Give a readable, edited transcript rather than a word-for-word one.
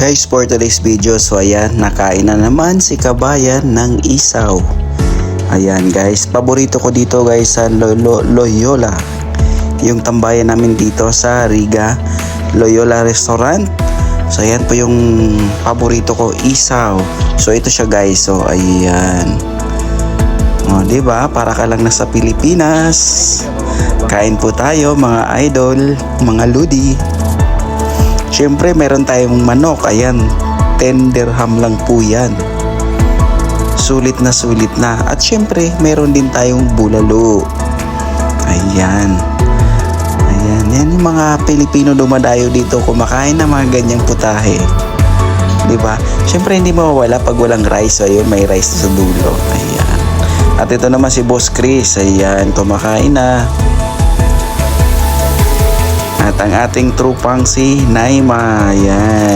Guys, for today's video, so ayan, nakain na naman si Kabayan ng isaw. Ayan guys, paborito ko dito guys sa Loyola. Yung tambayan namin dito sa Riga, Loyola Restaurant. So ayan po yung paborito ko, isaw. So ito siya guys, so ayan. O, diba? Para ka lang nasa Pilipinas. Kain po tayo mga idol, mga ludi. Siyempre meron tayong manok, ayan, 10 dirham lang po yan. Sulit na. At siyempre meron din tayong bulalo. Ayan. Yan yung mga Pilipino dumadayo dito kumakain ng mga ganyang putahe. Diba? Siyempre hindi mawawala pag walang rice. So ayun, may rice sa dulo. Ayan. At ito naman si Boss Chris. Ayan, kumakain na. At ang ating trupang si Naima. Ayan.